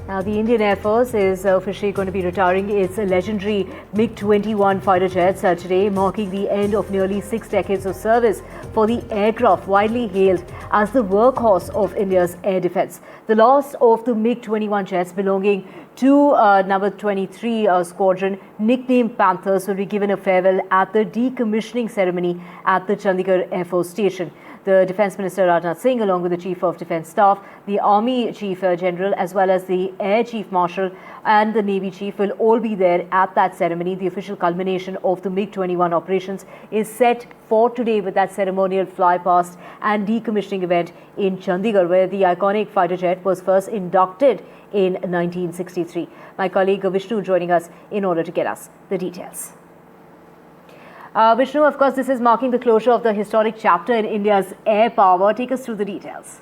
Now, the Indian Air Force is officially going to be retiring its legendary MiG-21 fighter jets today, marking the end of nearly 6 decades of service for the aircraft, widely hailed as the workhorse of India's air defense. The loss of the MiG-21 jets belonging to number 23 squadron, nicknamed Panthers, will be given a farewell at the decommissioning ceremony at the Chandigarh Air Force Station. The Defence Minister Rajnath Singh, along with the Chief of Defence Staff, the Army Chief General, as well as the Air Chief Marshal and the Navy Chief, will all be there at that ceremony. The official culmination of the MiG-21 operations is set for today with that ceremonial fly-past and decommissioning event in Chandigarh, where the iconic fighter jet was first inducted in 1963. My colleague Vishnu joining us in order to get us the details. Vishnu, of course, this is marking the closure of the historic chapter in India's air power. Take us through the details.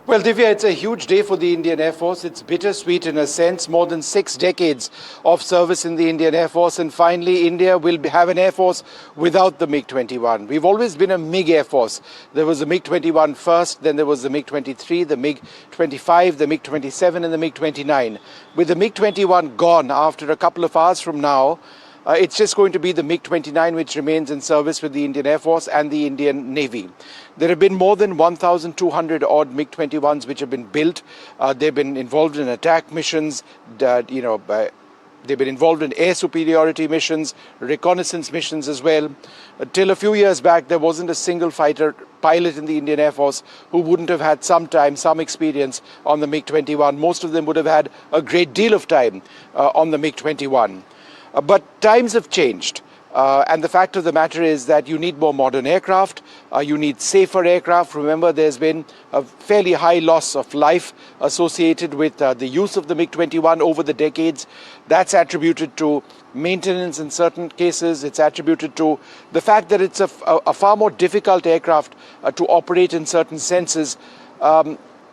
Well, Divya, it's a huge day for the Indian Air Force. It's bittersweet in a sense. More than 6 decades of service in the Indian Air Force, and finally India will have an Air Force without the MiG-21. We've always been a MiG Air Force. There was the MiG-21 first, then there was the MiG-23, the MiG-25, the MiG-27 and the MiG-29. With the MiG-21 gone after a couple of hours from now, it's just going to be the MiG-29 which remains in service with the Indian Air Force and the Indian Navy. There have been more than 1,200 odd MiG-21s which have been built. They've been involved in attack missions, they've been involved in air superiority missions, reconnaissance missions as well. Till a few years back, there wasn't a single fighter pilot in the Indian Air Force who wouldn't have had some time, some experience on the MiG-21. Most of them would have had a great deal of time on the MiG-21. But times have changed, and the fact of the matter is that you need more modern aircraft, you need safer aircraft. Remember, there's been a fairly high loss of life associated with the use of the MiG-21 over the decades. That's attributed to maintenance in certain cases. It's attributed to the fact that it's a far more difficult aircraft to operate in certain senses.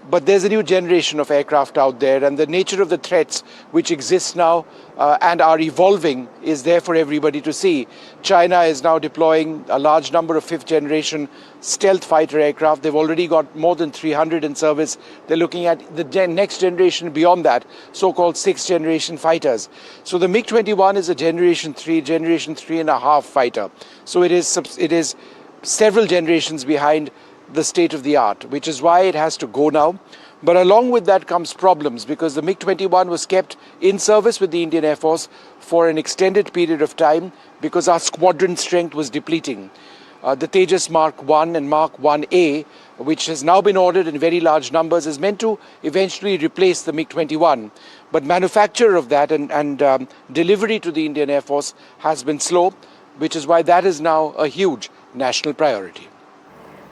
But there's a new generation of aircraft out there, and the nature of the threats which exist now and are evolving is there for everybody to see. China is now deploying a large number of 5th generation stealth fighter aircraft. They've already got more than 300 in service. They're looking at the next generation beyond that, so-called 6th generation fighters. So the MiG-21 is a generation 3.5 fighter. So it is several generations behind the state of the art, which is why it has to go now. But along with that comes problems, because the MiG-21 was kept in service with the Indian Air Force for an extended period of time because our squadron strength was depleting. The Tejas Mark 1 and Mark 1A, which has now been ordered in very large numbers, is meant to eventually replace the MiG-21. But manufacture of that and delivery to the Indian Air Force has been slow, which is why that is now a huge national priority.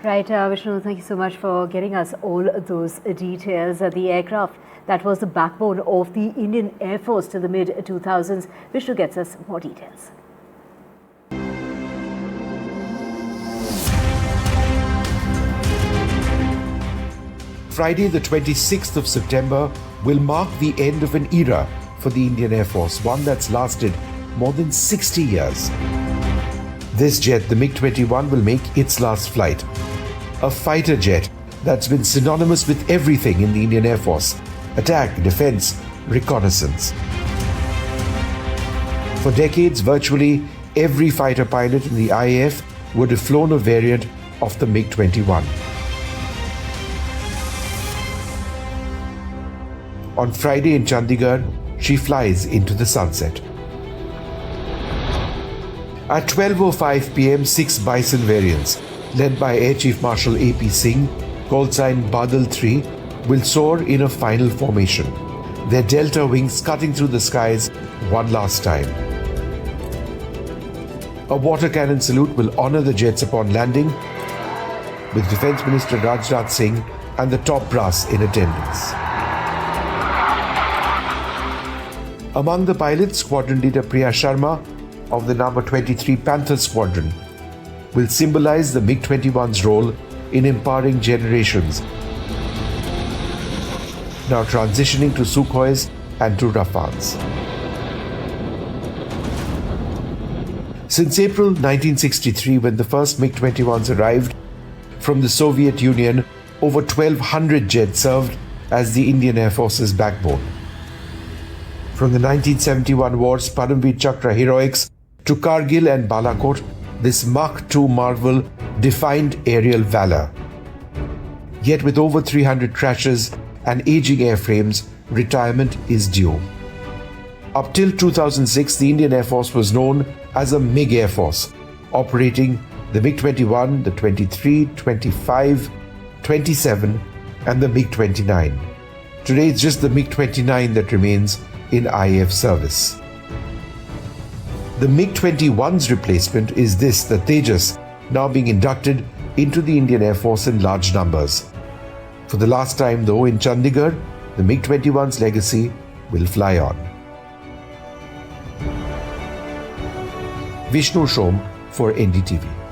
Right, Vishnu, thank you so much for getting us all those details. The aircraft that was the backbone of the Indian Air Force to the mid-2000s. Vishnu gets us more details. Friday, the 26th of September, will mark the end of an era for the Indian Air Force, one that's lasted more than 60 years. This jet, the MiG-21, will make its last flight. A fighter jet that's been synonymous with everything in the Indian Air Force: attack, defense, reconnaissance. For decades, virtually every fighter pilot in the IAF would have flown a variant of the MiG-21. On Friday in Chandigarh, she flies into the sunset. At 12:05 p.m., 6 Bison variants, led by Air Chief Marshal A.P. Singh, call sign Badal 3, will soar in a final formation, their delta wings cutting through the skies one last time. A water cannon salute will honor the jets upon landing, with Defence Minister Rajnath Singh and the top brass in attendance. Among the pilots, Squadron Leader Priya Sharma of the number 23 Panther Squadron will symbolize the MiG-21's role in empowering generations, now transitioning to Sukhois and to Rafales. Since April 1963, when the first MiG-21s arrived from the Soviet Union over 1,200 jets served as the Indian Air Force's backbone. From the 1971 war's Paramveer Chakra heroics to Kargil and Balakot, this Mach II marvel defined aerial valor. Yet with over 300 crashes and aging airframes, retirement is due. Up till 2006, the Indian Air Force was known as a MiG Air Force, operating the MiG-21, the 23, 25, 27 and the MiG-29. Today it's just the MiG-29 that remains in IAF service. The MiG-21's replacement is the Tejas, now being inducted into the Indian Air Force in large numbers. For the last time though, in Chandigarh, the MiG-21's legacy will fly on. Vishnu Shom for NDTV.